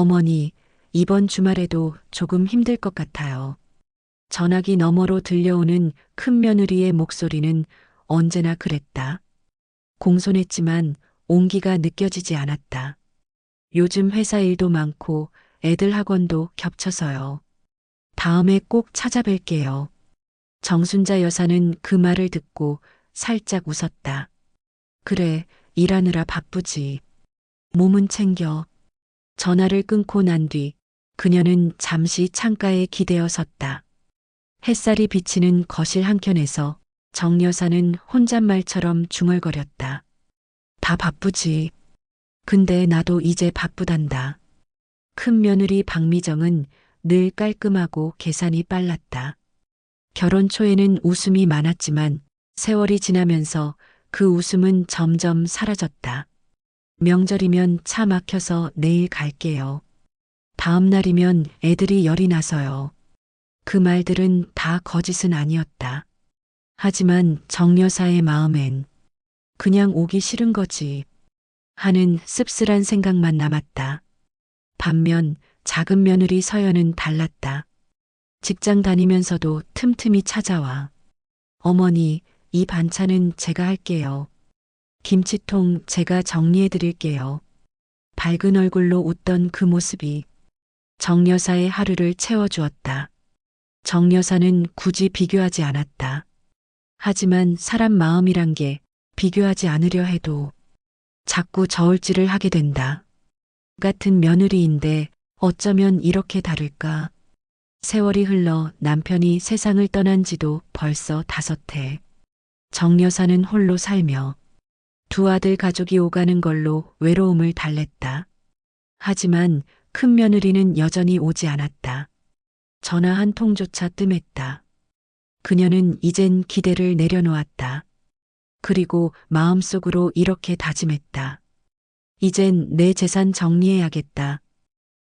어머니, 이번 주말에도 조금 힘들 것 같아요. 전화기 너머로 들려오는 큰 며느리의 목소리는 언제나 그랬다. 공손했지만 온기가 느껴지지 않았다. 요즘 회사 일도 많고 애들 학원도 겹쳐서요. 다음에 꼭 찾아뵐게요. 정순자 여사는 그 말을 듣고 살짝 웃었다. 그래, 일하느라 바쁘지. 몸은 챙겨. 전화를 끊고 난 뒤 그녀는 잠시 창가에 기대어 섰다. 햇살이 비치는 거실 한켠에서 정 여사는 혼잣말처럼 중얼거렸다. 다 바쁘지. 근데 나도 이제 바쁘단다. 큰 며느리 박미정은 늘 깔끔하고 계산이 빨랐다. 결혼 초에는 웃음이 많았지만 세월이 지나면서 그 웃음은 점점 사라졌다. 명절이면 차 막혀서 내일 갈게요. 다음 날이면 애들이 열이 나서요. 그 말들은 다 거짓은 아니었다. 하지만 정 여사의 마음엔 그냥 오기 싫은 거지 하는 씁쓸한 생각만 남았다. 반면 작은 며느리 서연은 달랐다. 직장 다니면서도 틈틈이 찾아와. 어머니, 이 반찬은 제가 할게요. 김치통 제가 정리해 드릴게요. 밝은 얼굴로 웃던 그 모습이 정 여사의 하루를 채워주었다. 정 여사는 굳이 비교하지 않았다. 하지만 사람 마음이란 게 비교하지 않으려 해도 자꾸 저울질을 하게 된다. 같은 며느리인데 어쩌면 이렇게 다를까. 세월이 흘러 남편이 세상을 떠난 지도 벌써 5해. 정 여사는 홀로 살며 두 아들 가족이 오가는 걸로 외로움을 달랬다. 하지만 큰 며느리는 여전히 오지 않았다. 전화 한 통조차 뜸했다. 그녀는 이젠 기대를 내려놓았다. 그리고 마음속으로 이렇게 다짐했다. 이젠 내 재산 정리해야겠다.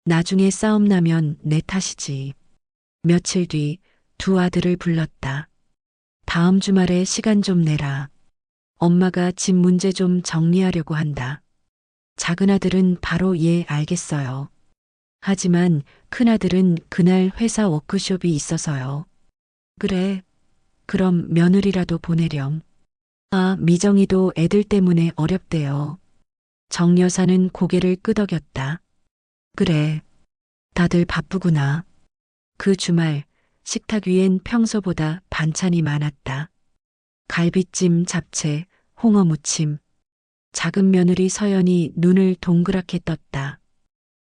나중에 싸움 나면 내 탓이지. 며칠 뒤 두 아들을 불렀다. 다음 주말에 시간 좀 내라. 엄마가 집 문제 좀 정리하려고 한다. 작은 아들은 바로 예, 알겠어요. 하지만 큰 아들은 그날 회사 워크숍이 있어서요. 그래, 그럼 며느리라도 보내렴. 아, 미정이도 애들 때문에 어렵대요. 정 여사는 고개를 끄덕였다. 그래, 다들 바쁘구나. 그 주말 식탁 위엔 평소보다 반찬이 많았다. 갈비찜, 잡채, 홍어무침. 작은 며느리 서연이 눈을 동그랗게 떴다.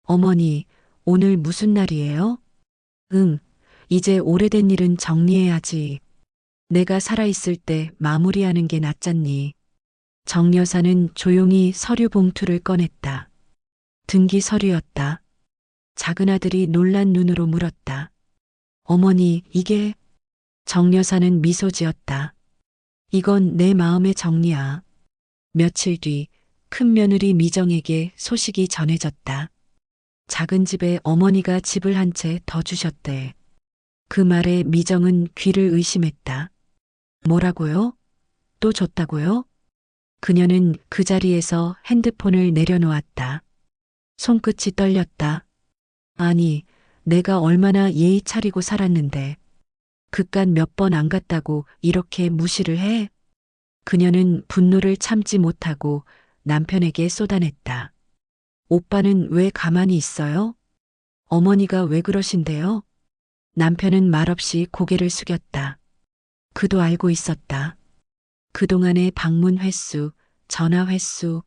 어머니, 오늘 무슨 날이에요? 응, 이제 오래된 일은 정리해야지. 내가 살아있을 때 마무리하는 게 낫잖니. 정 여사는 조용히 서류 봉투를 꺼냈다. 등기 서류였다. 작은 아들이 놀란 눈으로 물었다. 어머니, 이게... 정 여사는 미소 지었다. 이건 내 마음의 정리야. 며칠 뒤 큰 며느리 미정에게 소식이 전해졌다. 작은 집에 어머니가 집을 한 채 더 주셨대. 그 말에 미정은 귀를 의심했다. 뭐라고요? 또 줬다고요? 그녀는 그 자리에서 핸드폰을 내려놓았다. 손끝이 떨렸다. 아니, 내가 얼마나 예의 차리고 살았는데 그깟 몇 번 안 갔다고 이렇게 무시를 해? 그녀는 분노를 참지 못하고 남편에게 쏟아냈다. 오빠는 왜 가만히 있어요? 어머니가 왜 그러신데요? 남편은 말없이 고개를 숙였다. 그도 알고 있었다. 그동안의 방문 횟수, 전화 횟수,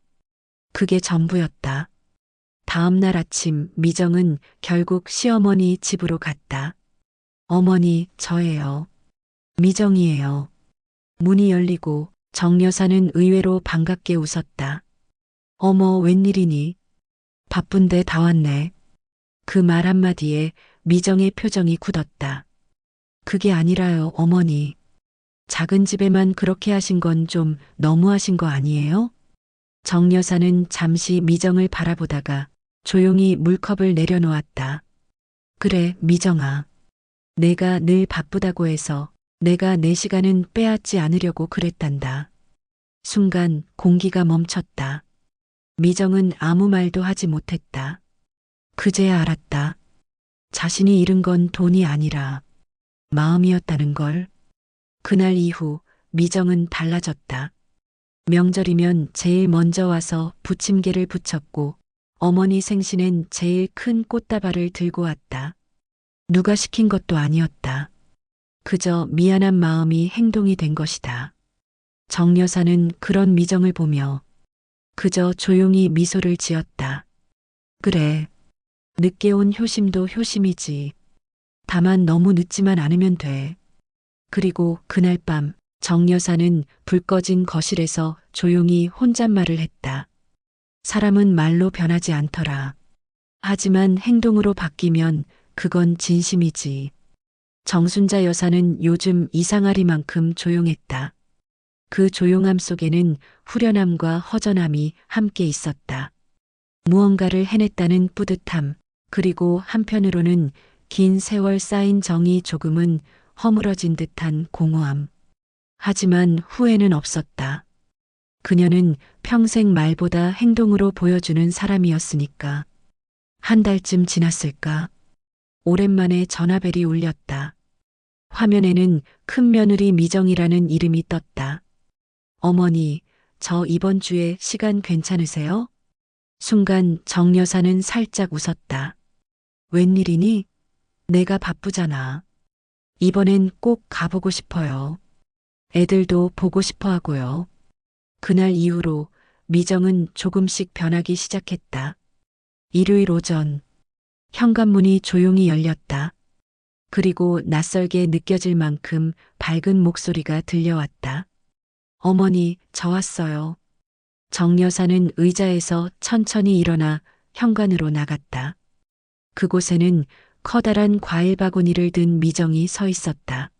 그게 전부였다. 다음 날 아침 미정은 결국 시어머니 집으로 갔다. 어머니, 저예요. 미정이에요. 문이 열리고 정 여사는 의외로 반갑게 웃었다. 어머, 웬일이니? 바쁜데 다 왔네. 그 말 한마디에 미정의 표정이 굳었다. 그게 아니라요, 어머니. 작은 집에만 그렇게 하신 건 좀 너무하신 거 아니에요? 정 여사는 잠시 미정을 바라보다가 조용히 물컵을 내려놓았다. 그래, 미정아. 내가 늘 바쁘다고 해서 내가 내 시간은 빼앗지 않으려고 그랬단다. 순간 공기가 멈췄다. 미정은 아무 말도 하지 못했다. 그제야 알았다. 자신이 잃은 건 돈이 아니라 마음이었다는 걸. 그날 이후 미정은 달라졌다. 명절이면 제일 먼저 와서 부침개를 부쳤고 어머니 생신엔 제일 큰 꽃다발을 들고 왔다. 누가 시킨 것도 아니었다. 그저 미안한 마음이 행동이 된 것이다. 정 여사는 그런 미정을 보며 그저 조용히 미소를 지었다. 그래, 늦게 온 효심도 효심이지. 다만 너무 늦지만 않으면 돼. 그리고 그날 밤 정 여사는 불 꺼진 거실에서 조용히 혼잣말을 했다. 사람은 말로 변하지 않더라. 하지만 행동으로 바뀌면 그건 진심이지. 정순자 여사는 요즘 이상하리만큼 조용했다. 그 조용함 속에는 후련함과 허전함이 함께 있었다. 무언가를 해냈다는 뿌듯함, 그리고 한편으로는 긴 세월 쌓인 정이 조금은 허물어진 듯한 공허함. 하지만 후회는 없었다. 그녀는 평생 말보다 행동으로 보여주는 사람이었으니까. 한 달쯤 지났을까? 오랜만에 전화벨이 울렸다. 화면에는 큰 며느리 미정이라는 이름이 떴다. 어머니, 저 이번 주에 시간 괜찮으세요? 순간 정 여사는 살짝 웃었다. 웬일이니? 내가 바쁘잖아. 이번엔 꼭 가보고 싶어요. 애들도 보고 싶어 하고요. 그날 이후로 미정은 조금씩 변하기 시작했다. 일요일 오전, 현관문이 조용히 열렸다. 그리고 낯설게 느껴질 만큼 밝은 목소리가 들려왔다. 어머니, 저 왔어요. 정 여사는 의자에서 천천히 일어나 현관으로 나갔다. 그곳에는 커다란 과일 바구니를 든 미정이 서 있었다.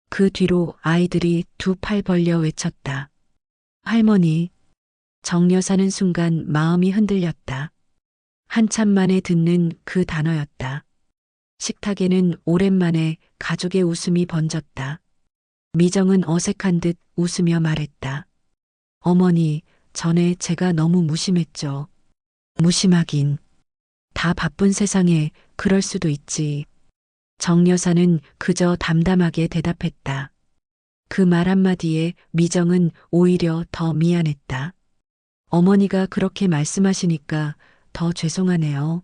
그 뒤로 아이들이 두 팔 벌려 외쳤다. 할머니. 정 여사는 순간 마음이 흔들렸다. 한참 만에 듣는 그 단어였다. 식탁에는 오랜만에 가족의 웃음이 번졌다. 미정은 어색한 듯 웃으며 말했다. 어머니, 전에 제가 너무 무심했죠. 무심하긴. 다 바쁜 세상에 그럴 수도 있지. 정 여사는 그저 담담하게 대답했다. 그 말 한마디에 미정은 오히려 더 미안했다. 어머니가 그렇게 말씀하시니까 더 죄송하네요.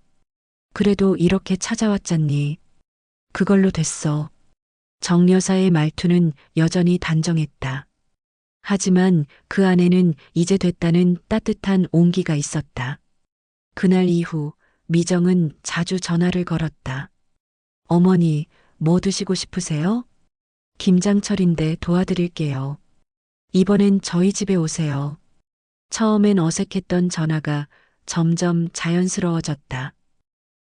그래도 이렇게 찾아왔잖니. 그걸로 됐어. 정 여사의 말투는 여전히 단정했다. 하지만 그 안에는 이제 됐다는 따뜻한 온기가 있었다. 그날 이후 미정은 자주 전화를 걸었다. 어머니, 뭐 드시고 싶으세요? 김장철인데 도와드릴게요. 이번엔 저희 집에 오세요. 처음엔 어색했던 전화가 점점 자연스러워졌다.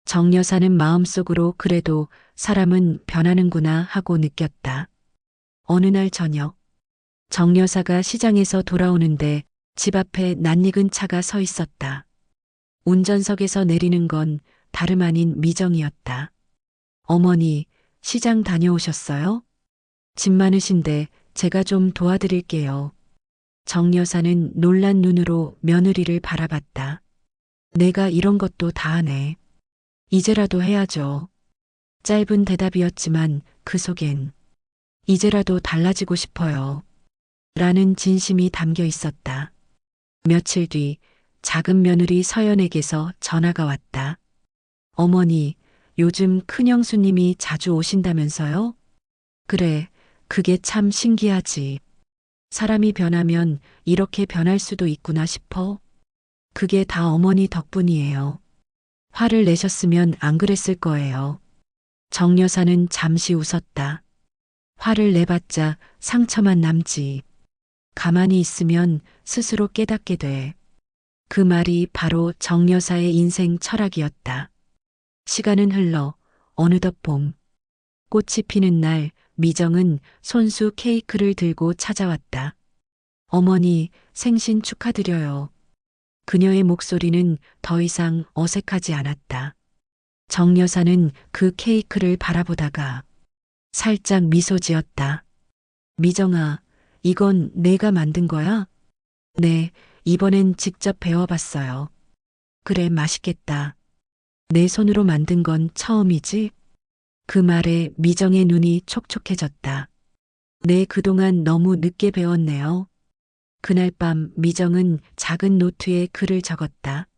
정 여사는 마음속으로 그래도 사람은 변하는구나 하고 느꼈다. 어느 날 저녁, 정 여사가 시장에서 돌아오는데 집 앞에 낯익은 차가 서 있었다. 운전석에서 내리는 건 다름 아닌 미정이었다. 어머니, 시장 다녀오셨어요? 짐 많으신데 제가 좀 도와드릴게요. 정 여사는 놀란 눈으로 며느리를 바라봤다. 내가 이런 것도 다 하네. 이제라도 해야죠. 짧은 대답이었지만 그 속엔 이제라도 달라지고 싶어요. 라는 진심이 담겨 있었다. 며칠 뒤 작은 며느리 서연에게서 전화가 왔다. 어머니, 요즘 큰형수님이 자주 오신다면서요? 그래, 그게 참 신기하지. 사람이 변하면 이렇게 변할 수도 있구나 싶어. 그게 다 어머니 덕분이에요. 화를 내셨으면 안 그랬을 거예요. 정 여사는 잠시 웃었다. 화를 내봤자 상처만 남지. 가만히 있으면 스스로 깨닫게 돼. 그 말이 바로 정 여사의 인생 철학이었다. 시간은 흘러 어느덧 봄. 꽃이 피는 날 미정은 손수 케이크를 들고 찾아왔다. 어머니, 생신 축하드려요. 그녀의 목소리는 더 이상 어색하지 않았다. 정 여사는 그 케이크를 바라보다가 살짝 미소 지었다. 미정아, 이건 내가 만든 거야? 네, 이번엔 직접 배워봤어요. 그래, 맛있겠다. 내 손으로 만든 건 처음이지? 그 말에 미정의 눈이 촉촉해졌다. 네, 그동안 너무 늦게 배웠네요. 그날 밤 미정은 작은 노트에 글을 적었다.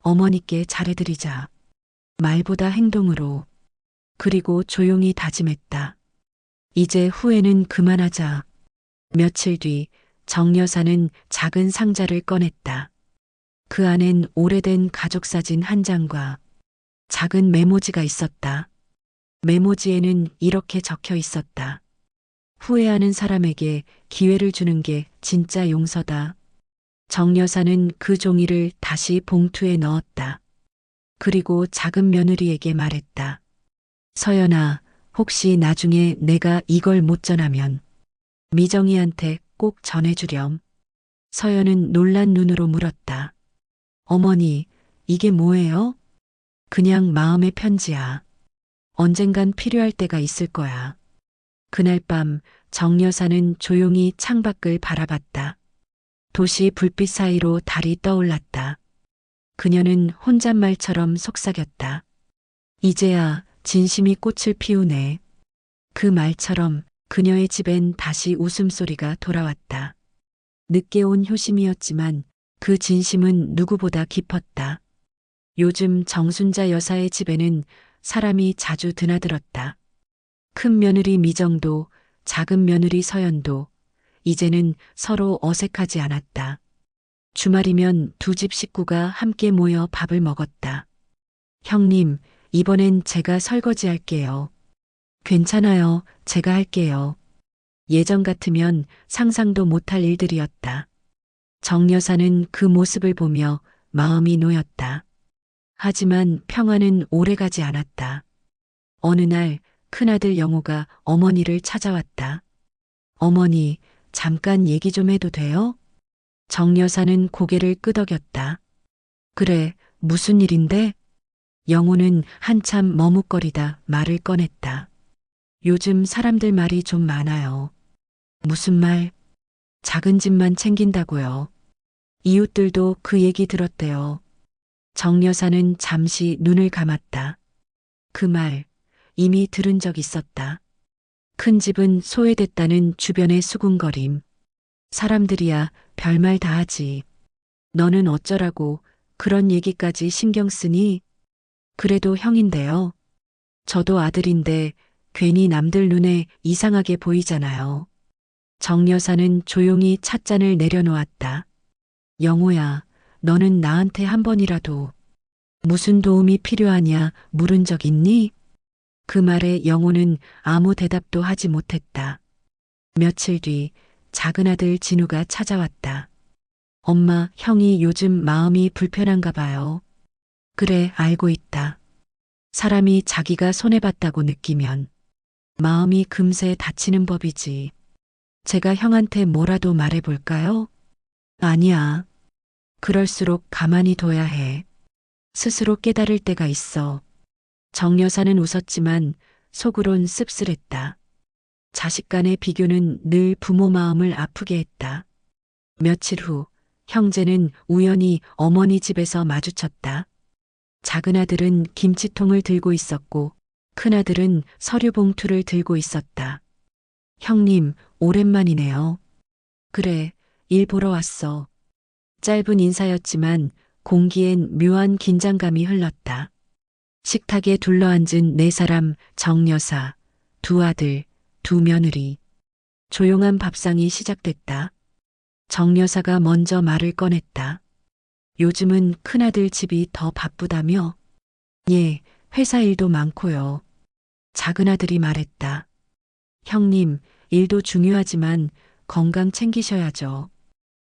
어머니께 잘해드리자. 말보다 행동으로. 그리고 조용히 다짐했다. 이제 후회는 그만하자. 며칠 뒤 정 여사는 작은 상자를 꺼냈다. 그 안엔 오래된 가족사진 한 장과 작은 메모지가 있었다. 메모지에는 이렇게 적혀 있었다. 후회하는 사람에게 기회를 주는 게 진짜 용서다. 정 여사는 그 종이를 다시 봉투에 넣었다. 그리고 작은 며느리에게 말했다. 서연아, 혹시 나중에 내가 이걸 못 전하면 미정이한테 꼭 전해주렴. 서연은 놀란 눈으로 물었다. 어머니, 이게 뭐예요? 그냥 마음의 편지야. 언젠간 필요할 때가 있을 거야. 그날 밤 정 여사는 조용히 창밖을 바라봤다. 도시 불빛 사이로 달이 떠올랐다. 그녀는 혼잣말처럼 속삭였다. 이제야 진심이 꽃을 피우네. 그 말처럼 그녀의 집엔 다시 웃음소리가 돌아왔다. 늦게 온 효심이었지만 그 진심은 누구보다 깊었다. 요즘 정순자 여사의 집에는 사람이 자주 드나들었다. 큰 며느리 미정도 작은 며느리 서연도 이제는 서로 어색하지 않았다. 주말이면 두 집 식구가 함께 모여 밥을 먹었다. 형님, 이번엔 제가 설거지 할게요. 괜찮아요. 제가 할게요. 예전 같으면 상상도 못할 일들이었다. 정 여사는 그 모습을 보며 마음이 놓였다. 하지만 평화는 오래가지 않았다. 어느 날 큰아들 영호가 어머니를 찾아왔다. 어머니, 잠깐 얘기 좀 해도 돼요? 정 여사는 고개를 끄덕였다. 그래, 무슨 일인데? 영호는 한참 머뭇거리다 말을 꺼냈다. 요즘 사람들 말이 좀 많아요. 무슨 말? 작은 집만 챙긴다고요. 이웃들도 그 얘기 들었대요. 정 여사는 잠시 눈을 감았다. 그 말, 이미 들은 적 있었다. 큰 집은 소외됐다는 주변의 수군거림. 사람들이야 별말 다 하지. 너는 어쩌라고 그런 얘기까지 신경 쓰니? 그래도 형인데요. 저도 아들인데 괜히 남들 눈에 이상하게 보이잖아요. 정 여사는 조용히 찻잔을 내려놓았다. 영호야, 너는 나한테 한 번이라도 무슨 도움이 필요하냐 물은 적 있니? 그 말에 영호는 아무 대답도 하지 못했다. 며칠 뒤 작은 아들 진우가 찾아왔다. 엄마, 형이 요즘 마음이 불편한가 봐요. 그래, 알고 있다. 사람이 자기가 손해봤다고 느끼면 마음이 금세 다치는 법이지. 제가 형한테 뭐라도 말해볼까요? 아니야. 그럴수록 가만히 둬야 해. 스스로 깨달을 때가 있어. 정 여사는 웃었지만 속으론 씁쓸했다. 자식 간의 비교는 늘 부모 마음을 아프게 했다. 며칠 후 형제는 우연히 어머니 집에서 마주쳤다. 작은 아들은 김치통을 들고 있었고 큰아들은 서류 봉투를 들고 있었다. 형님, 오랜만이네요. 그래, 일 보러 왔어. 짧은 인사였지만 공기엔 묘한 긴장감이 흘렀다. 식탁에 둘러앉은 네 사람 정 여사, 두 아들, 두 며느리. 조용한 밥상이 시작됐다. 정 여사가 먼저 말을 꺼냈다. 요즘은 큰아들 집이 더 바쁘다며? 예, 회사 일도 많고요. 작은 아들이 말했다. 형님, 일도 중요하지만 건강 챙기셔야죠.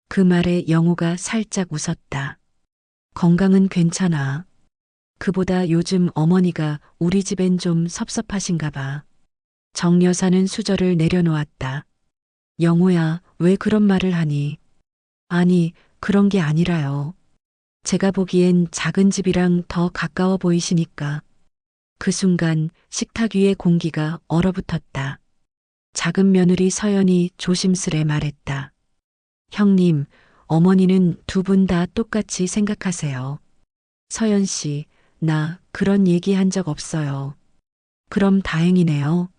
그 말에 영호가 살짝 웃었다. 건강은 괜찮아. 그보다 요즘 어머니가 우리 집엔 좀 섭섭하신가 봐. 정 여사는 수저를 내려놓았다. 영호야, 왜 그런 말을 하니? 아니, 그런 게 아니라요. 제가 보기엔 작은 집이랑 더 가까워 보이시니까. 그 순간 식탁 위의 공기가 얼어붙었다. 작은 며느리 서연이 조심스레 말했다. 형님, 어머니는 두 분 다 똑같이 생각하세요. 서연 씨, 나 그런 얘기 한 적 없어요. 그럼 다행이네요.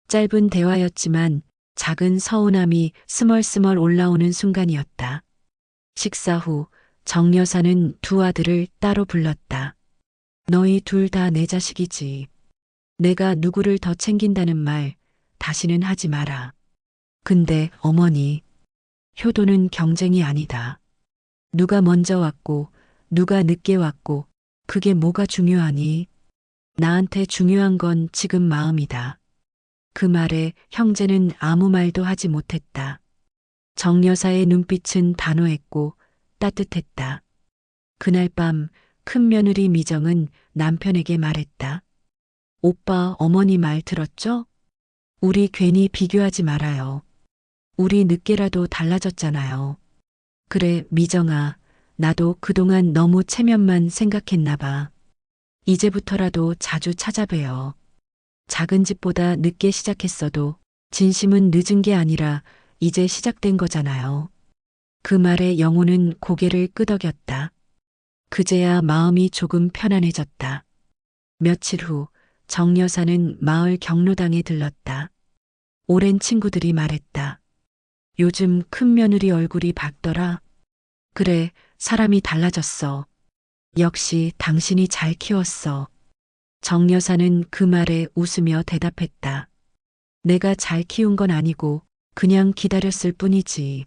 짧은 대화였지만 작은 서운함이 스멀스멀 올라오는 순간이었다. 식사 후 정 여사는 두 아들을 따로 불렀다. 너희 둘 다 내 자식이지. 내가 누구를 더 챙긴다는 말 다시는 하지 마라. 근데 어머니, 효도는 경쟁이 아니다. 누가 먼저 왔고 누가 늦게 왔고 그게 뭐가 중요하니? 나한테 중요한 건 지금 마음이다. 그 말에 형제는 아무 말도 하지 못했다. 정 여사의 눈빛은 단호했고 따뜻했다. 그날 밤 큰며느리 미정은 남편에게 말했다. 오빠 어머니 말 들었죠? 우리 괜히 비교하지 말아요. 우리 늦게라도 달라졌잖아요. 그래, 미정아. 나도 그동안 너무 체면만 생각했나 봐. 이제부터라도 자주 찾아봬요. 작은 집보다 늦게 시작했어도 진심은 늦은 게 아니라 이제 시작된 거잖아요. 그 말에 영호는 고개를 끄덕였다. 그제야 마음이 조금 편안해졌다. 며칠 후 정 여사는 마을 경로당에 들렀다. 오랜 친구들이 말했다. 요즘 큰며느리 얼굴이 밝더라. 그래, 사람이 달라졌어. 역시 당신이 잘 키웠어. 정 여사는 그 말에 웃으며 대답했다. 내가 잘 키운 건 아니고 그냥 기다렸을 뿐이지.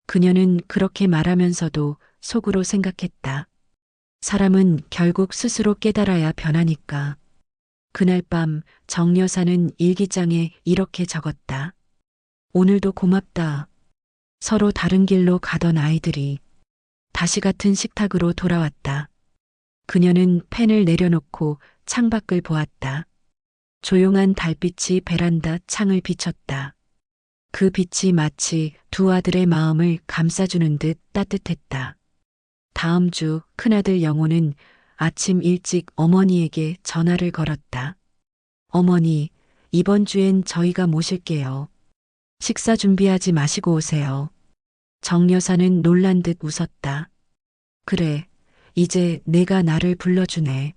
그녀는 그렇게 말하면서도 속으로 생각했다. 사람은 결국 스스로 깨달아야 변하니까. 그날 밤 정 여사는 일기장에 이렇게 적었다. 오늘도 고맙다. 서로 다른 길로 가던 아이들이 다시 같은 식탁으로 돌아왔다. 그녀는 펜을 내려놓고 창밖을 보았다. 조용한 달빛이 베란다 창을 비쳤다. 그 빛이 마치 두 아들의 마음을 감싸주는 듯 따뜻했다. 다음 주 큰아들 영호는 아침 일찍 어머니에게 전화를 걸었다. 어머니, 이번 주엔 저희가 모실게요. 식사 준비하지 마시고 오세요. 정 여사는 놀란 듯 웃었다. 그래, 이제 내가 나를 불러주네.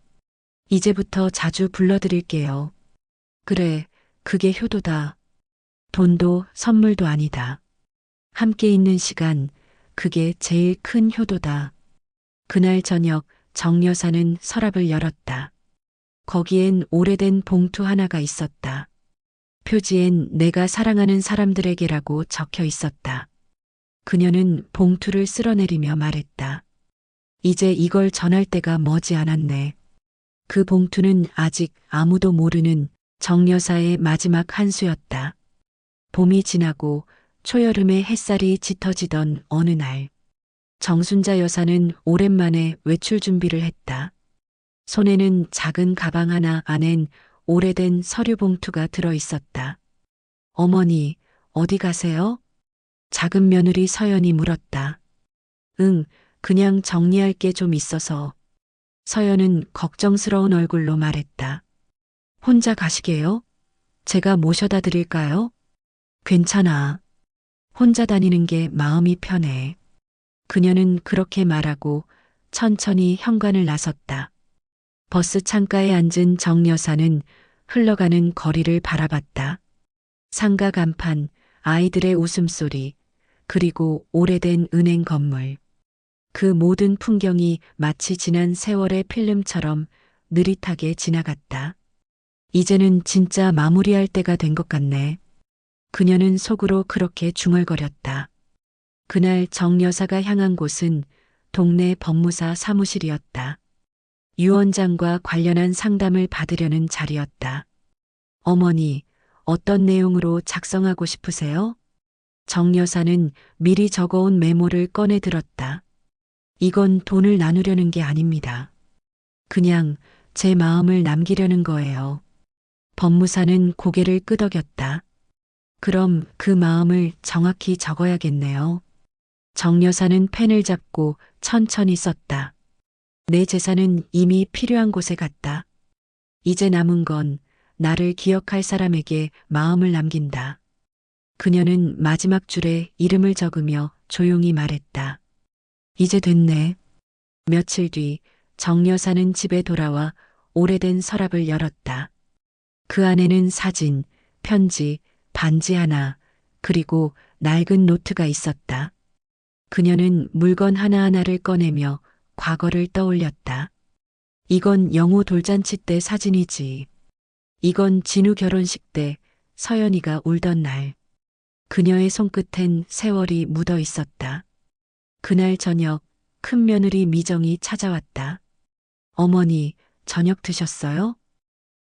이제부터 자주 불러드릴게요. 그래, 그게 효도다. 돈도 선물도 아니다. 함께 있는 시간, 그게 제일 큰 효도다. 그날 저녁 정 여사는 서랍을 열었다. 거기엔 오래된 봉투 하나가 있었다. 표지엔 내가 사랑하는 사람들에게라고 적혀 있었다. 그녀는 봉투를 쓸어내리며 말했다. 이제 이걸 전할 때가 머지 않았네. 그 봉투는 아직 아무도 모르는 정 여사의 마지막 한 수였다. 봄이 지나고 초여름의 햇살이 짙어지던 어느 날, 정순자 여사는 오랜만에 외출 준비를 했다. 손에는 작은 가방 하나 안엔 오래된 서류 봉투가 들어 있었다. 어머니, 어디 가세요? 작은 며느리 서연이 물었다. 응, 그냥 정리할 게 좀 있어서. 서연은 걱정스러운 얼굴로 말했다. 혼자 가시게요? 제가 모셔다 드릴까요? 괜찮아. 혼자 다니는 게 마음이 편해. 그녀는 그렇게 말하고 천천히 현관을 나섰다. 버스 창가에 앉은 정 여사는 흘러가는 거리를 바라봤다. 상가 간판, 아이들의 웃음소리, 그리고 오래된 은행 건물. 그 모든 풍경이 마치 지난 세월의 필름처럼 느릿하게 지나갔다. 이제는 진짜 마무리할 때가 된 것 같네. 그녀는 속으로 그렇게 중얼거렸다. 그날 정 여사가 향한 곳은 동네 법무사 사무실이었다. 유 원장과 관련한 상담을 받으려는 자리였다. 어머니, 어떤 내용으로 작성하고 싶으세요? 정 여사는 미리 적어온 메모를 꺼내 들었다. 이건 돈을 나누려는 게 아닙니다. 그냥 제 마음을 남기려는 거예요. 법무사는 고개를 끄덕였다. 그럼 그 마음을 정확히 적어야겠네요. 정 여사는 펜을 잡고 천천히 썼다. 내 재산은 이미 필요한 곳에 갔다. 이제 남은 건 나를 기억할 사람에게 마음을 남긴다. 그녀는 마지막 줄에 이름을 적으며 조용히 말했다. 이제 됐네. 며칠 뒤 정 여사는 집에 돌아와 오래된 서랍을 열었다. 그 안에는 사진, 편지, 반지 하나, 그리고 낡은 노트가 있었다. 그녀는 물건 하나하나를 꺼내며 과거를 떠올렸다. 이건 영호 돌잔치 때 사진이지. 이건 진우 결혼식 때 서연이가 울던 날. 그녀의 손끝엔 세월이 묻어 있었다. 그날 저녁 큰 며느리 미정이 찾아왔다. 어머니, 저녁 드셨어요?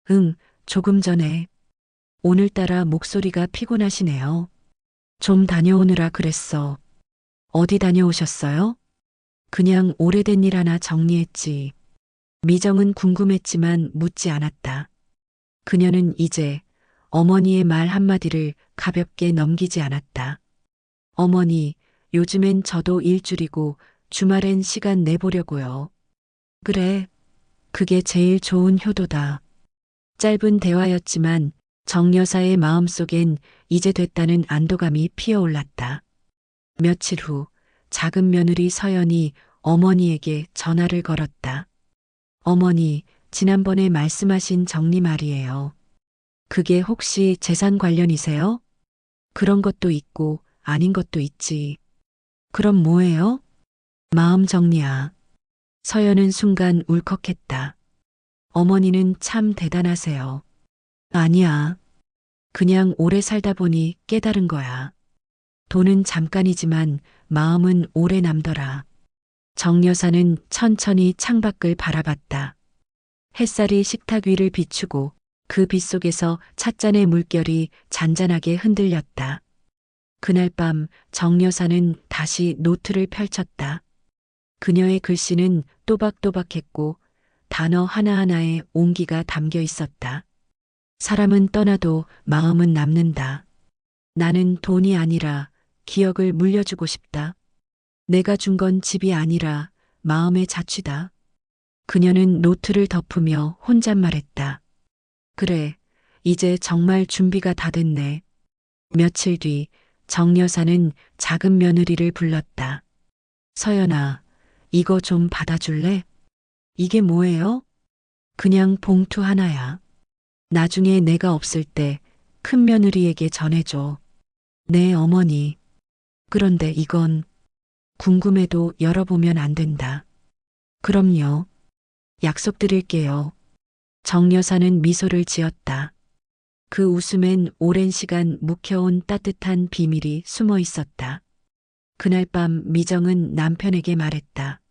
응, 조금 전에. 오늘따라 목소리가 피곤하시네요. 좀 다녀오느라 그랬어. 어디 다녀오셨어요? 그냥 오래된 일 하나 정리했지. 미정은 궁금했지만 묻지 않았다. 그녀는 이제 어머니의 말 한마디를 가볍게 넘기지 않았다. 어머니, 요즘엔 저도 일줄이고 주말엔 시간 내보려고요. 그래, 그게 제일 좋은 효도다. 짧은 대화였지만 정 여사의 마음속엔 이제 됐다는 안도감이 피어올랐다. 며칠 후 작은 며느리 서연이 어머니에게 전화를 걸었다. 어머니, 지난번에 말씀하신 정리 말이에요. 그게 혹시 재산 관련이세요? 그런 것도 있고 아닌 것도 있지. 그럼 뭐예요? 마음 정리야. 서연은 순간 울컥했다. 어머니는 참 대단하세요. 아니야. 그냥 오래 살다 보니 깨달은 거야. 돈은 잠깐이지만 마음은 오래 남더라. 정 여사는 천천히 창밖을 바라봤다. 햇살이 식탁 위를 비추고 그 빛 속에서 찻잔의 물결이 잔잔하게 흔들렸다. 그날 밤 정 여사는 다시 노트를 펼쳤다. 그녀의 글씨는 또박또박했고 단어 하나하나에 온기가 담겨 있었다. 사람은 떠나도 마음은 남는다. 나는 돈이 아니라 기억을 물려주고 싶다. 내가 준 건 집이 아니라 마음의 자취다. 그녀는 노트를 덮으며 혼잣말했다. 그래, 이제 정말 준비가 다 됐네. 며칠 뒤 정 여사는 작은 며느리를 불렀다. 서연아, 이거 좀 받아줄래? 이게 뭐예요? 그냥 봉투 하나야. 나중에 내가 없을 때 큰 며느리에게 전해줘. 네, 어머니. 그런데 이건 궁금해도 열어보면 안 된다. 그럼요. 약속드릴게요. 정 여사는 미소를 지었다. 그 웃음엔 오랜 시간 묵혀온 따뜻한 비밀이 숨어 있었다. 그날 밤 미정은 남편에게 말했다.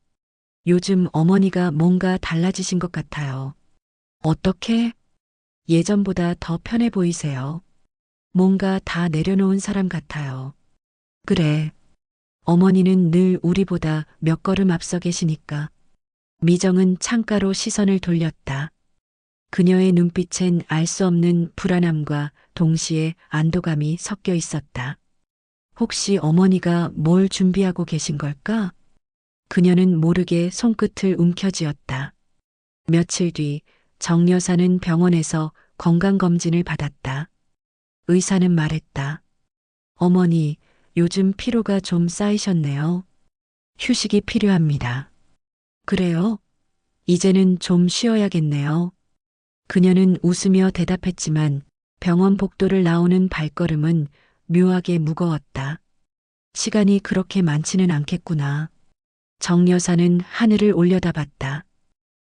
요즘 어머니가 뭔가 달라지신 것 같아요. 어떻게? 예전보다 더 편해 보이세요. 뭔가 다 내려놓은 사람 같아요. 그래. 어머니는 늘 우리보다 몇 걸음 앞서 계시니까. 미정은 창가로 시선을 돌렸다. 그녀의 눈빛엔 알 수 없는 불안함과 동시에 안도감이 섞여 있었다. 혹시 어머니가 뭘 준비하고 계신 걸까? 그녀는 모르게 손끝을 움켜쥐었다. 며칠 뒤 정 여사는 병원에서 건강검진을 받았다. 의사는 말했다. 어머니, 요즘 피로가 좀 쌓이셨네요. 휴식이 필요합니다. 그래요? 이제는 좀 쉬어야겠네요. 그녀는 웃으며 대답했지만 병원 복도를 나오는 발걸음은 묘하게 무거웠다. 시간이 그렇게 많지는 않겠구나. 정 여사는 하늘을 올려다봤다.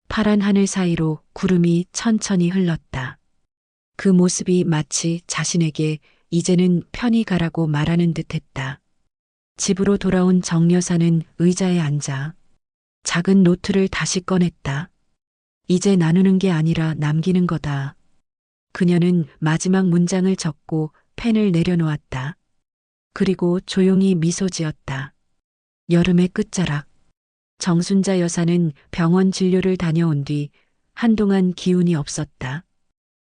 파란 하늘 사이로 구름이 천천히 흘렀다. 그 모습이 마치 자신에게 이제는 편히 가라고 말하는 듯했다. 집으로 돌아온 정 여사는 의자에 앉아 작은 노트를 다시 꺼냈다. 이제 나누는 게 아니라 남기는 거다. 그녀는 마지막 문장을 적고 펜을 내려놓았다. 그리고 조용히 미소 지었다. 여름의 끝자락. 정순자 여사는 병원 진료를 다녀온 뒤 한동안 기운이 없었다.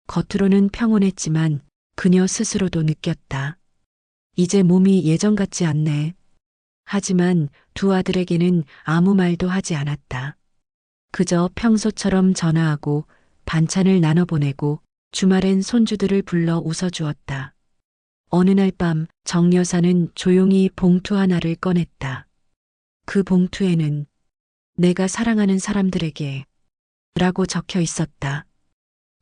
겉으로는 평온했지만 그녀 스스로도 느꼈다. 이제 몸이 예전 같지 않네. 하지만 두 아들에게는 아무 말도 하지 않았다. 그저 평소처럼 전화하고 반찬을 나눠보내고 주말엔 손주들을 불러 웃어주었다. 어느 날 밤 정 여사는 조용히 봉투 하나를 꺼냈다. 그 봉투에는 내가 사랑하는 사람들에게 라고 적혀 있었다.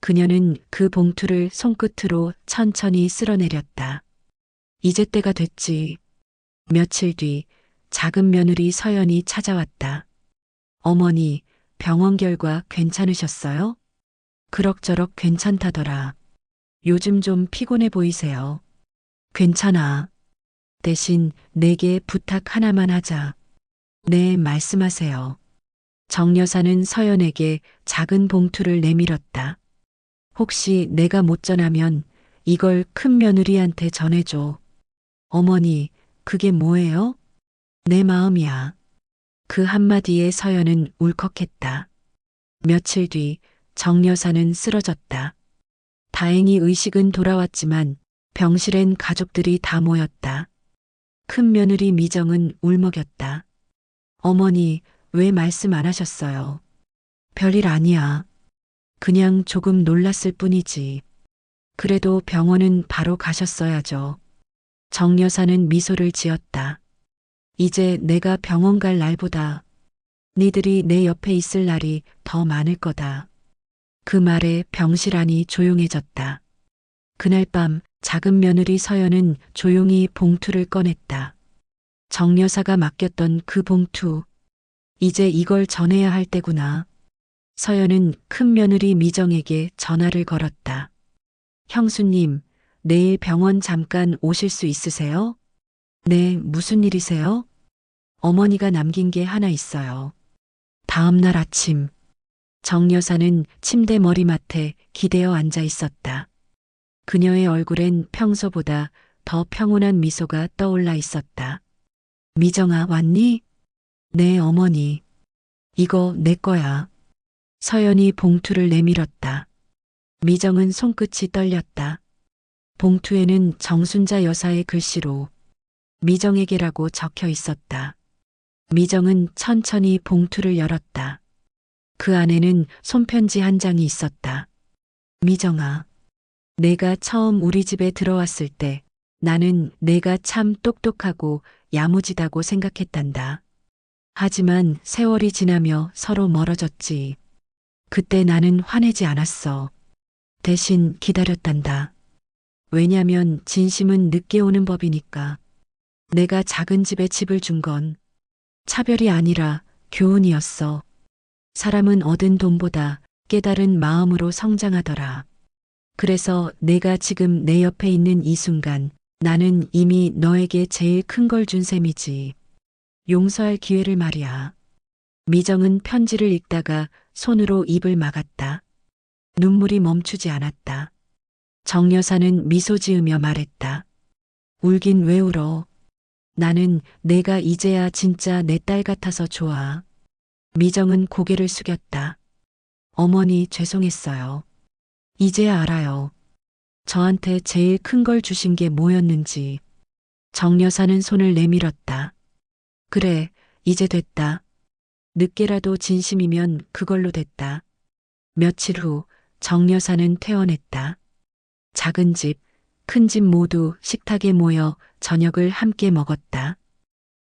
그녀는 그 봉투를 손끝으로 천천히 쓸어내렸다. 이제 때가 됐지. 며칠 뒤 작은 며느리 서연이 찾아왔다. 어머니, 병원 결과 괜찮으셨어요? 그럭저럭 괜찮다더라. 요즘 좀 피곤해 보이세요. 괜찮아. 대신 내게 부탁 하나만 하자. 네, 말씀하세요. 정 여사는 서연에게 작은 봉투를 내밀었다. 혹시 내가 못 전하면 이걸 큰 며느리한테 전해줘. 어머니, 그게 뭐예요? 내 마음이야. 그 한마디에 서연은 울컥했다. 며칠 뒤 정 여사는 쓰러졌다. 다행히 의식은 돌아왔지만 병실엔 가족들이 다 모였다. 큰 며느리 미정은 울먹였다. 어머니, 왜 말씀 안 하셨어요? 별일 아니야. 그냥 조금 놀랐을 뿐이지. 그래도 병원은 바로 가셨어야죠. 정 여사는 미소를 지었다. 이제 내가 병원 갈 날보다 니들이 내 옆에 있을 날이 더 많을 거다. 그 말에 병실 안이 조용해졌다. 그날 밤 작은 며느리 서연은 조용히 봉투를 꺼냈다. 정 여사가 맡겼던 그 봉투. 이제 이걸 전해야 할 때구나. 서연은 큰 며느리 미정에게 전화를 걸었다. 형수님, 내일 병원 잠깐 오실 수 있으세요? 네, 무슨 일이세요? 어머니가 남긴 게 하나 있어요. 다음 날 아침, 정 여사는 침대 머리맡에 기대어 앉아 있었다. 그녀의 얼굴엔 평소보다 더 평온한 미소가 떠올라 있었다. 미정아, 왔니? 네, 어머니. 이거 내 거야. 서연이 봉투를 내밀었다. 미정은 손끝이 떨렸다. 봉투에는 정순자 여사의 글씨로 미정에게라고 적혀 있었다. 미정은 천천히 봉투를 열었다. 그 안에는 손편지 한 장이 있었다. 미정아, 내가 처음 우리 집에 들어왔을 때 나는 내가 참 똑똑하고 야무지다고 생각했단다. 하지만 세월이 지나며 서로 멀어졌지. 그때 나는 화내지 않았어. 대신 기다렸단다. 왜냐면 진심은 늦게 오는 법이니까. 내가 작은 집에 집을 준 건 차별이 아니라 교훈이었어. 사람은 얻은 돈보다 깨달은 마음으로 성장하더라. 그래서 내가 지금 내 옆에 있는 이 순간 나는 이미 너에게 제일 큰 걸 준 셈이지. 용서할 기회를 말이야. 미정은 편지를 읽다가 손으로 입을 막았다. 눈물이 멈추지 않았다. 정 여사는 미소 지으며 말했다. 울긴 왜 울어? 나는 내가 이제야 진짜 내 딸 같아서 좋아. 미정은 고개를 숙였다. 어머니 죄송했어요. 이제야 알아요. 저한테 제일 큰 걸 주신 게 뭐였는지. 정 여사는 손을 내밀었다. 그래, 이제 됐다. 늦게라도 진심이면 그걸로 됐다. 며칠 후 정 여사는 퇴원했다. 작은 집, 큰 집 모두 식탁에 모여 저녁을 함께 먹었다.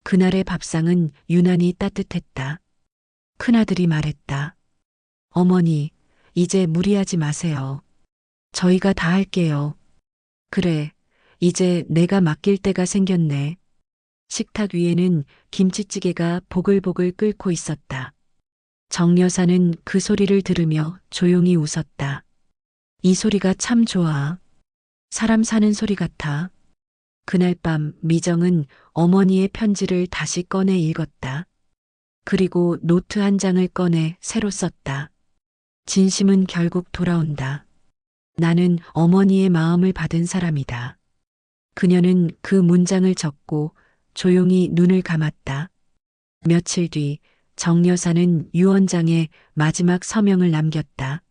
그날의 밥상은 유난히 따뜻했다. 큰아들이 말했다. 어머니, 이제 무리하지 마세요. 저희가 다 할게요. 그래, 이제 내가 맡길 때가 생겼네. 식탁 위에는 김치찌개가 보글보글 끓고 있었다. 정 여사는 그 소리를 들으며 조용히 웃었다. 이 소리가 참 좋아. 사람 사는 소리 같아. 그날 밤 미정은 어머니의 편지를 다시 꺼내 읽었다. 그리고 노트 한 장을 꺼내 새로 썼다. 진심은 결국 돌아온다. 나는 어머니의 마음을 받은 사람이다. 그녀는 그 문장을 적고 조용히 눈을 감았다. 며칠 뒤 정 여사는 유언장에 마지막 서명을 남겼다.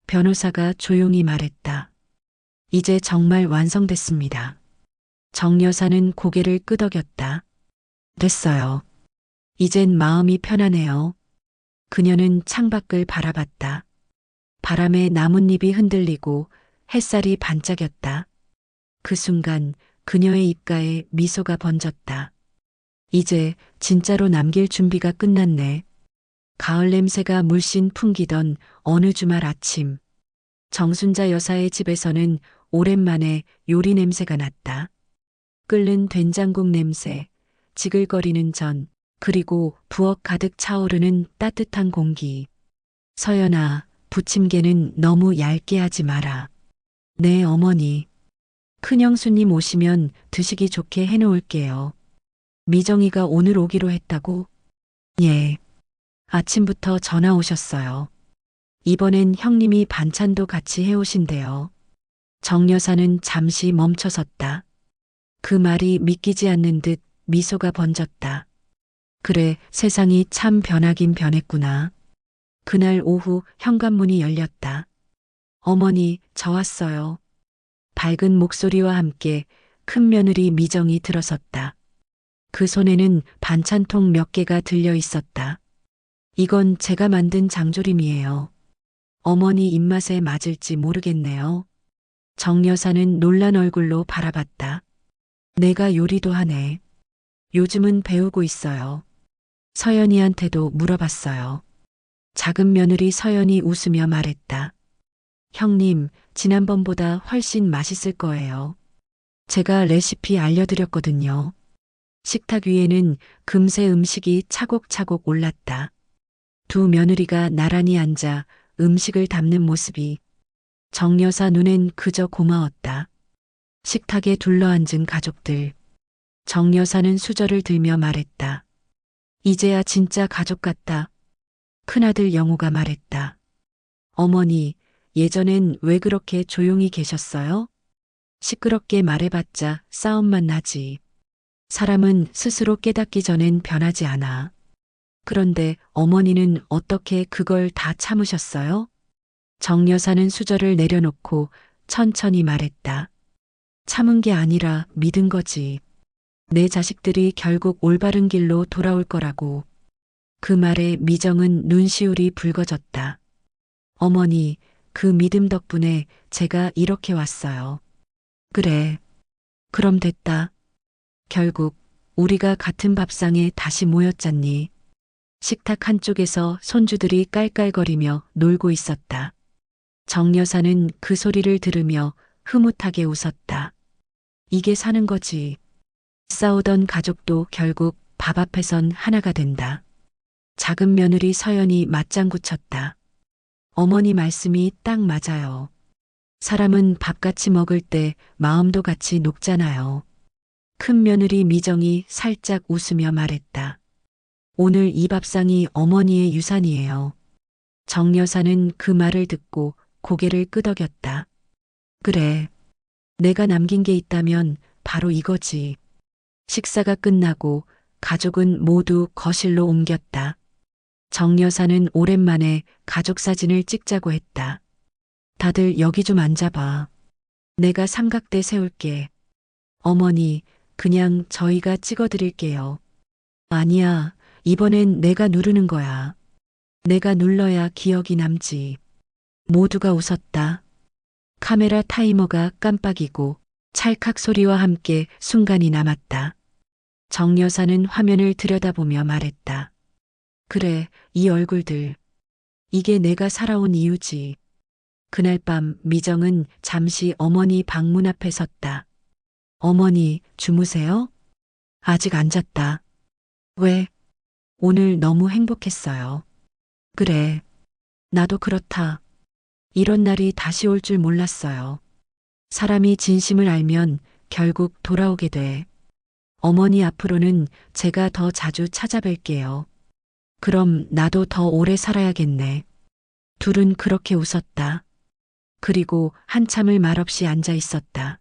변호사가 조용히 말했다. 이제 정말 완성됐습니다. 정 여사는 고개를 끄덕였다. 됐어요. 이젠 마음이 편하네요. 그녀는 창밖을 바라봤다. 바람에 나뭇잎이 흔들리고 햇살이 반짝였다. 그 순간 그녀의 입가에 미소가 번졌다. 이제 진짜로 남길 준비가 끝났네. 가을 냄새가 물씬 풍기던 어느 주말 아침, 정순자 여사의 집에서는 오랜만에 요리 냄새가 났다. 끓는 된장국 냄새, 지글거리는 전, 그리고 부엌 가득 차오르는 따뜻한 공기. 서연아, 부침개는 너무 얇게 하지 마라. 네, 어머니. 큰형수님 오시면 드시기 좋게 해놓을게요. 미정이가 오늘 오기로 했다고? 예. 아침부터 전화 오셨어요. 이번엔 형님이 반찬도 같이 해오신대요. 정 여사는 잠시 멈춰섰다. 그 말이 믿기지 않는 듯 미소가 번졌다. 그래, 세상이 참 변하긴 변했구나. 그날 오후 현관문이 열렸다. 어머니, 저 왔어요. 밝은 목소리와 함께 큰 며느리 미정이 들어섰다. 그 손에는 반찬통 몇 개가 들려 있었다. 이건 제가 만든 장조림이에요. 어머니 입맛에 맞을지 모르겠네요. 정 여사는 놀란 얼굴로 바라봤다. 내가 요리도 하네. 요즘은 배우고 있어요. 서연이한테도 물어봤어요. 작은 며느리 서연이 웃으며 말했다. 형님, 지난번보다 훨씬 맛있을 거예요. 제가 레시피 알려드렸거든요. 식탁 위에는 금세 음식이 차곡차곡 올랐다. 두 며느리가 나란히 앉아 음식을 담는 모습이 정 여사 눈엔 그저 고마웠다. 식탁에 둘러앉은 가족들. 정 여사는 수저를 들며 말했다. 이제야 진짜 가족 같다. 큰아들 영우가 말했다. 어머니, 예전엔 왜 그렇게 조용히 계셨어요? 시끄럽게 말해봤자 싸움만 나지. 사람은 스스로 깨닫기 전엔 변하지 않아. 그런데 어머니는 어떻게 그걸 다 참으셨어요? 정 여사는 수저를 내려놓고 천천히 말했다. 참은 게 아니라 믿은 거지. 내 자식들이 결국 올바른 길로 돌아올 거라고. 그 말에 미정은 눈시울이 붉어졌다. 어머니, 그 믿음 덕분에 제가 이렇게 왔어요. 그래. 그럼 됐다. 결국 우리가 같은 밥상에 다시 모였잖니. 식탁 한쪽에서 손주들이 깔깔거리며 놀고 있었다. 정 여사는 그 소리를 들으며 흐뭇하게 웃었다. 이게 사는 거지. 싸우던 가족도 결국 밥 앞에선 하나가 된다. 작은 며느리 서연이 맞장구 쳤다. 어머니 말씀이 딱 맞아요. 사람은 밥 같이 먹을 때 마음도 같이 녹잖아요. 큰 며느리 미정이 살짝 웃으며 말했다. 오늘 이 밥상이 어머니의 유산이에요. 정 여사는 그 말을 듣고 고개를 끄덕였다. 그래. 내가 남긴 게 있다면 바로 이거지. 식사가 끝나고 가족은 모두 거실로 옮겼다. 정 여사는 오랜만에 가족 사진을 찍자고 했다. 다들 여기 좀 앉아봐. 내가 삼각대 세울게. 어머니, 그냥 저희가 찍어드릴게요. 아니야, 이번엔 내가 누르는 거야. 내가 눌러야 기억이 남지. 모두가 웃었다. 카메라 타이머가 깜빡이고 찰칵 소리와 함께 순간이 남았다. 정 여사는 화면을 들여다보며 말했다. 그래, 이 얼굴들. 이게 내가 살아온 이유지. 그날 밤 미정은 잠시 어머니 방문 앞에 섰다. 어머니, 주무세요? 아직 안 잤다. 왜? 오늘 너무 행복했어요. 그래. 나도 그렇다. 이런 날이 다시 올 줄 몰랐어요. 사람이 진심을 알면 결국 돌아오게 돼. 어머니 앞으로는 제가 더 자주 찾아뵐게요. 그럼 나도 더 오래 살아야겠네. 둘은 그렇게 웃었다. 그리고 한참을 말없이 앉아 있었다.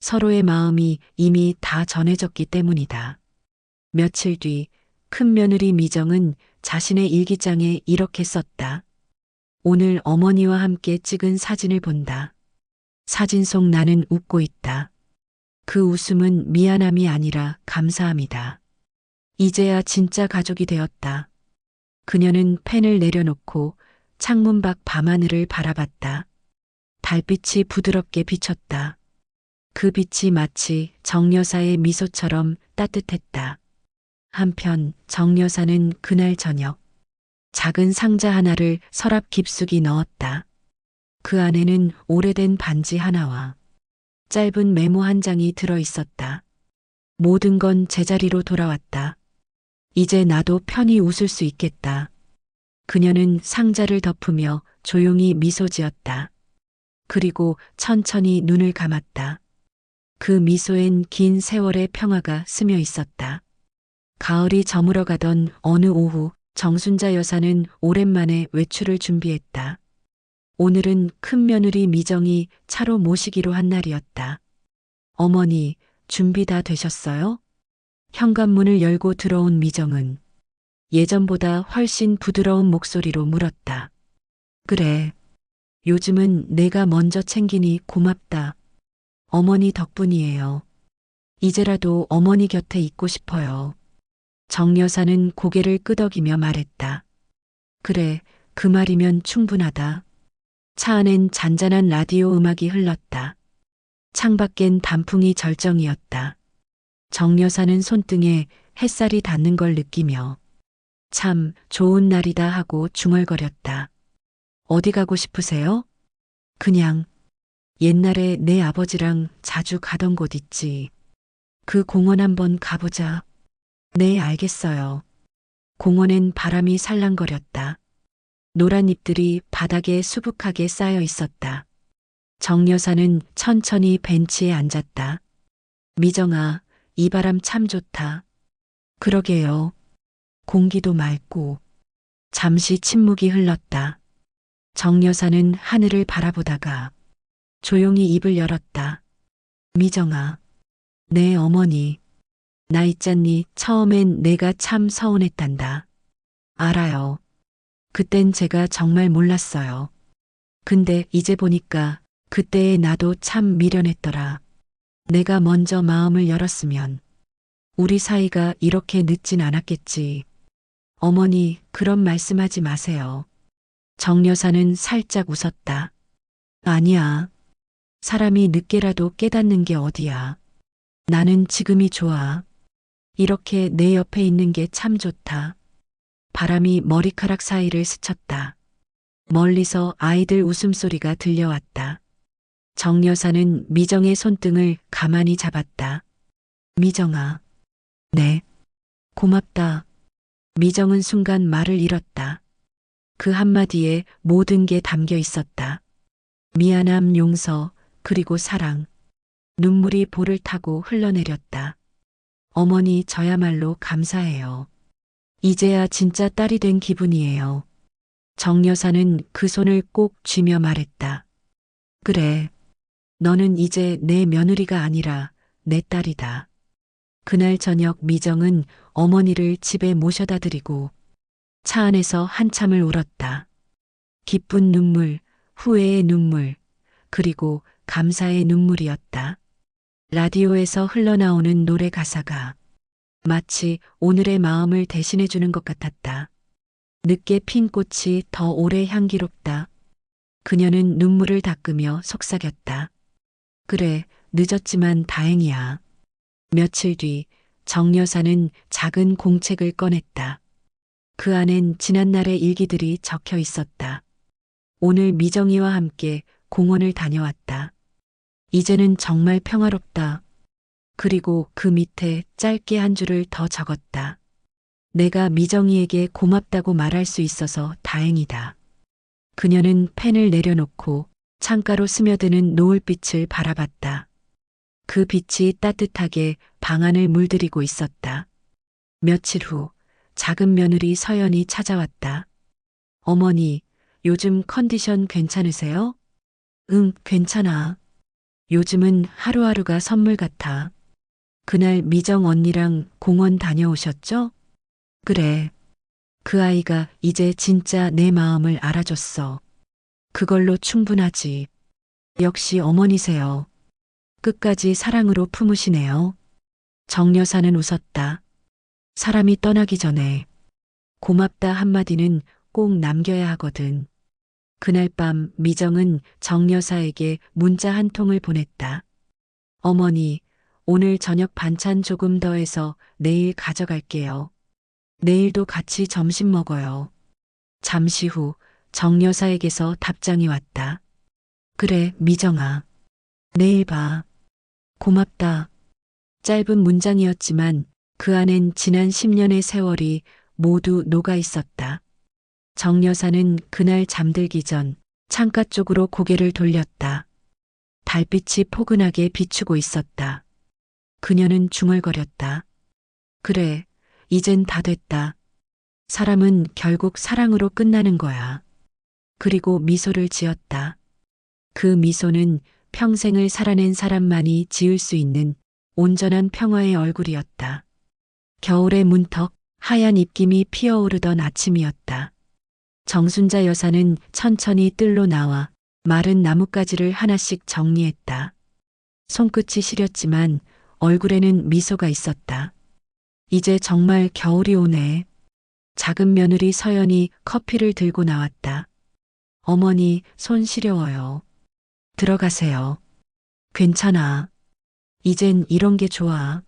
서로의 마음이 이미 다 전해졌기 때문이다. 며칠 뒤 큰 며느리 미정은 자신의 일기장에 이렇게 썼다. 오늘 어머니와 함께 찍은 사진을 본다. 사진 속 나는 웃고 있다. 그 웃음은 미안함이 아니라 감사함이다. 이제야 진짜 가족이 되었다. 그녀는 펜을 내려놓고 창문 밖 밤하늘을 바라봤다. 달빛이 부드럽게 비쳤다. 그 빛이 마치 정 여사의 미소처럼 따뜻했다. 한편 정 여사는 그날 저녁 작은 상자 하나를 서랍 깊숙이 넣었다. 그 안에는 오래된 반지 하나와 짧은 메모 한 장이 들어 있었다. 모든 건 제자리로 돌아왔다. 이제 나도 편히 웃을 수 있겠다. 그녀는 상자를 덮으며 조용히 미소 지었다. 그리고 천천히 눈을 감았다. 그 미소엔 긴 세월의 평화가 스며 있었다. 가을이 저물어가던 어느 오후 정순자 여사는 오랜만에 외출을 준비했다. 오늘은 큰 며느리 미정이 차로 모시기로 한 날이었다. 어머니, 준비 다 되셨어요? 현관문을 열고 들어온 미정은 예전보다 훨씬 부드러운 목소리로 물었다. 그래. 요즘은 내가 먼저 챙기니 고맙다. 어머니 덕분이에요. 이제라도 어머니 곁에 있고 싶어요. 정 여사는 고개를 끄덕이며 말했다. 그래, 그 말이면 충분하다. 차 안엔 잔잔한 라디오 음악이 흘렀다. 창밖엔 단풍이 절정이었다. 정 여사는 손등에 햇살이 닿는 걸 느끼며 참 좋은 날이다 하고 중얼거렸다. 어디 가고 싶으세요? 그냥 옛날에 내 아버지랑 자주 가던 곳 있지. 그 공원 한번 가보자. 네, 알겠어요. 공원엔 바람이 살랑거렸다. 노란 잎들이 바닥에 수북하게 쌓여 있었다. 정 여사는 천천히 벤치에 앉았다. 미정아, 이 바람 참 좋다. 그러게요. 공기도 맑고. 잠시 침묵이 흘렀다. 정 여사는 하늘을 바라보다가 조용히 입을 열었다. 미정아, 내 어머니. 나 있잖니 처음엔 내가 참 서운했단다. 알아요. 그땐 제가 정말 몰랐어요. 근데 이제 보니까 그때의 나도 참 미련했더라. 내가 먼저 마음을 열었으면 우리 사이가 이렇게 늦진 않았겠지. 어머니, 그런 말씀하지 마세요. 정 여사는 살짝 웃었다. 아니야. 사람이 늦게라도 깨닫는 게 어디야. 나는 지금이 좋아. 이렇게 내 옆에 있는 게 참 좋다. 바람이 머리카락 사이를 스쳤다. 멀리서 아이들 웃음소리가 들려왔다. 정 여사는 미정의 손등을 가만히 잡았다. 미정아. 네. 고맙다. 미정은 순간 말을 잃었다. 그 한마디에 모든 게 담겨 있었다. 미안함, 용서, 그리고 사랑. 눈물이 볼을 타고 흘러내렸다. 어머니, 저야말로 감사해요. 이제야 진짜 딸이 된 기분이에요. 정 여사는 그 손을 꼭 쥐며 말했다. 그래. 너는 이제 내 며느리가 아니라 내 딸이다. 그날 저녁 미정은 어머니를 집에 모셔다 드리고 차 안에서 한참을 울었다. 기쁜 눈물, 후회의 눈물, 그리고 감사의 눈물이었다. 라디오에서 흘러나오는 노래 가사가 마치 오늘의 마음을 대신해 주는 것 같았다. 늦게 핀 꽃이 더 오래 향기롭다. 그녀는 눈물을 닦으며 속삭였다. 그래, 늦었지만 다행이야. 며칠 뒤 정 여사는 작은 공책을 꺼냈다. 그 안엔 지난날의 일기들이 적혀 있었다. 오늘 미정이와 함께 공원을 다녀왔다. 이제는 정말 평화롭다. 그리고 그 밑에 짧게 한 줄을 더 적었다. 내가 미정이에게 고맙다고 말할 수 있어서 다행이다. 그녀는 펜을 내려놓고 창가로 스며드는 노을빛을 바라봤다. 그 빛이 따뜻하게 방 안을 물들이고 있었다. 며칠 후 작은 며느리 서연이 찾아왔다. 어머니, 요즘 컨디션 괜찮으세요? 응, 괜찮아. 요즘은 하루하루가 선물 같아. 그날 미정 언니랑 공원 다녀오셨죠? 그래. 그 아이가 이제 진짜 내 마음을 알아줬어. 그걸로 충분하지. 역시 어머니세요. 끝까지 사랑으로 품으시네요. 정 여사는 웃었다. 사람이 떠나기 전에 고맙다 한마디는 꼭 남겨야 하거든. 그날 밤 미정은 정 여사에게 문자 한 통을 보냈다. 어머니, 오늘 저녁 반찬 조금 더 해서 내일 가져갈게요. 내일도 같이 점심 먹어요. 잠시 후 정 여사에게서 답장이 왔다. 그래, 미정아. 내일 봐. 고맙다. 짧은 문장이었지만 그 안엔 지난 10년의 세월이 모두 녹아 있었다. 정 여사는 그날 잠들기 전 창가 쪽으로 고개를 돌렸다. 달빛이 포근하게 비추고 있었다. 그녀는 중얼거렸다. 그래, 이젠 다 됐다. 사람은 결국 사랑으로 끝나는 거야. 그리고 미소를 지었다. 그 미소는 평생을 살아낸 사람만이 지을 수 있는 온전한 평화의 얼굴이었다. 겨울의 문턱, 하얀 입김이 피어오르던 아침이었다. 정순자 여사는 천천히 뜰로 나와 마른 나뭇가지를 하나씩 정리했다. 손끝이 시렸지만 얼굴에는 미소가 있었다. 이제 정말 겨울이 오네. 작은 며느리 서연이 커피를 들고 나왔다. 어머니, 손 시려워요. 들어가세요. 괜찮아. 이젠 이런 게 좋아.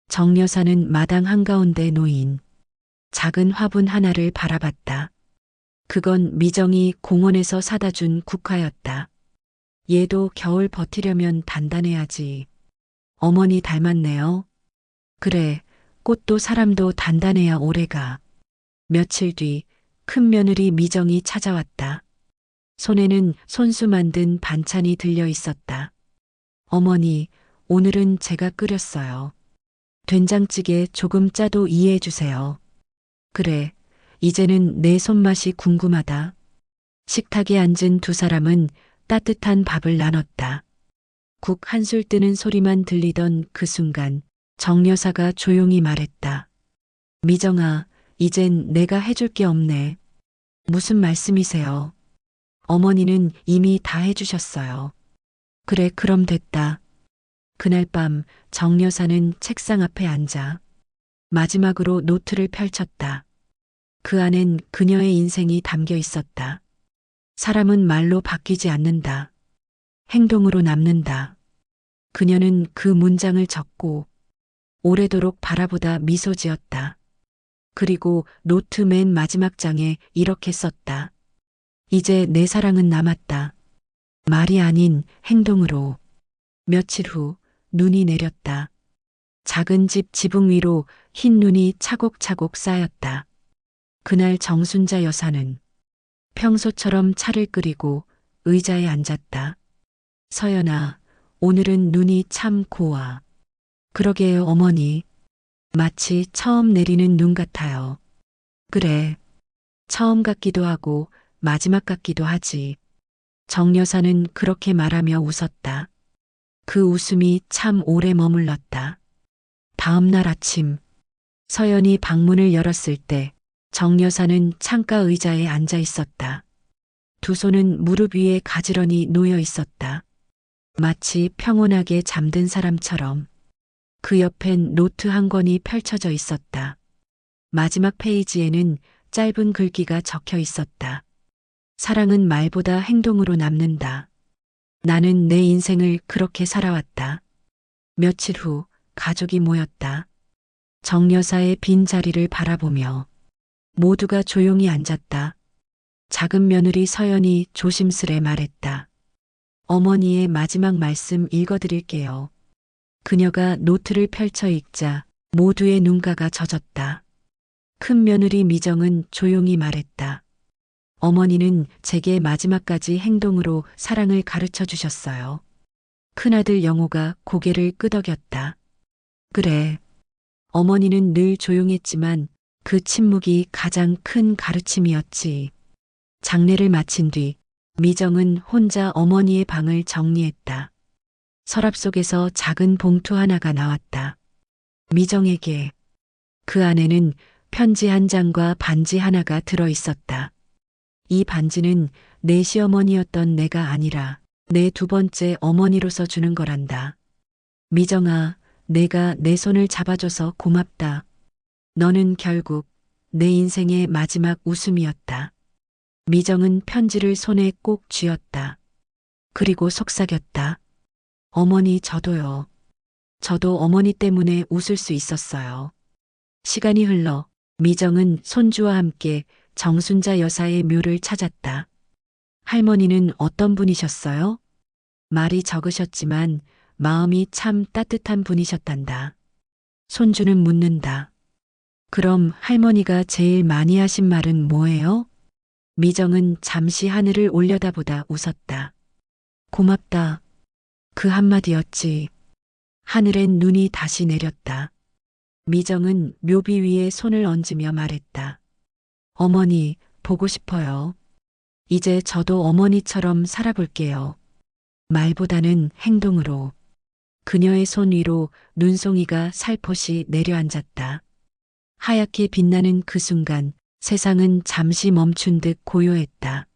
정 여사는 마당 한가운데 놓인 작은 화분 하나를 바라봤다. 그건 미정이 공원에서 사다 준 국화였다. 얘도 겨울 버티려면 단단해야지. 어머니 닮았네요. 그래, 꽃도 사람도 단단해야 오래가. 며칠 뒤 큰 며느리 미정이 찾아왔다. 손에는 손수 만든 반찬이 들려 있었다. 어머니, 오늘은 제가 끓였어요. 된장찌개 조금 짜도 이해해 주세요. 그래, 이제는 내 손맛이 궁금하다. 식탁에 앉은 두 사람은 따뜻한 밥을 나눴다. 국 한술 뜨는 소리만 들리던 그 순간 정 여사가 조용히 말했다. 미정아, 이젠 내가 해줄 게 없네. 무슨 말씀이세요? 어머니는 이미 다 해주셨어요. 그래, 그럼 됐다. 그날 밤 정 여사는 책상 앞에 앉아 마지막으로 노트를 펼쳤다. 그 안엔 그녀의 인생이 담겨 있었다. 사람은 말로 바뀌지 않는다. 행동으로 남는다. 그녀는 그 문장을 적고 오래도록 바라보다 미소 지었다. 그리고 노트 맨 마지막 장에 이렇게 썼다. 이제 내 사랑은 남았다. 말이 아닌 행동으로. 며칠 후 눈이 내렸다. 작은 집 지붕 위로 흰 눈이 차곡차곡 쌓였다. 그날 정순자 여사는 평소처럼 차를 끓이고 의자에 앉았다. 서연아, 오늘은 눈이 참 고와. 그러게요, 어머니. 마치 처음 내리는 눈 같아요. 그래. 처음 같기도 하고 마지막 같기도 하지. 정 여사는 그렇게 말하며 웃었다. 그 웃음이 참 오래 머물렀다. 다음 날 아침, 서연이 방문을 열었을 때 정 여사는 창가 의자에 앉아 있었다. 두 손은 무릎 위에 가지런히 놓여 있었다. 마치 평온하게 잠든 사람처럼. 그 옆엔 노트 한 권이 펼쳐져 있었다. 마지막 페이지에는 짧은 글귀가 적혀 있었다. 사랑은 말보다 행동으로 남는다. 나는 내 인생을 그렇게 살아왔다. 며칠 후 가족이 모였다. 정 여사의 빈 자리를 바라보며 모두가 조용히 앉았다. 작은 며느리 서연이 조심스레 말했다. 어머니의 마지막 말씀 읽어드릴게요. 그녀가 노트를 펼쳐 읽자 모두의 눈가가 젖었다. 큰 며느리 미정은 조용히 말했다. 어머니는 제게 마지막까지 행동으로 사랑을 가르쳐 주셨어요. 큰아들 영호가 고개를 끄덕였다. 그래. 어머니는 늘 조용했지만 그 침묵이 가장 큰 가르침이었지. 장례를 마친 뒤 미정은 혼자 어머니의 방을 정리했다. 서랍 속에서 작은 봉투 하나가 나왔다. 미정에게. 그 안에는 편지 한 장과 반지 하나가 들어 있었다. 이 반지는 내 시어머니였던 내가 아니라 내 두 번째 어머니로서 주는 거란다. 미정아, 내가 내 손을 잡아줘서 고맙다. 너는 결국 내 인생의 마지막 웃음이었다. 미정은 편지를 손에 꼭 쥐었다. 그리고 속삭였다. 어머니, 저도요. 저도 어머니 때문에 웃을 수 있었어요. 시간이 흘러 미정은 손주와 함께 정순자 여사의 묘를 찾았다. 할머니는 어떤 분이셨어요? 말이 적으셨지만 마음이 참 따뜻한 분이셨단다. 손주는 묻는다. 그럼 할머니가 제일 많이 하신 말은 뭐예요? 미정은 잠시 하늘을 올려다보다 웃었다. 고맙다. 그 한마디였지. 하늘엔 눈이 다시 내렸다. 미정은 묘비 위에 손을 얹으며 말했다. 어머니, 보고 싶어요. 이제 저도 어머니처럼 살아볼게요. 말보다는 행동으로. 그녀의 손 위로 눈송이가 살포시 내려앉았다. 하얗게 빛나는 그 순간 세상은 잠시 멈춘 듯 고요했다.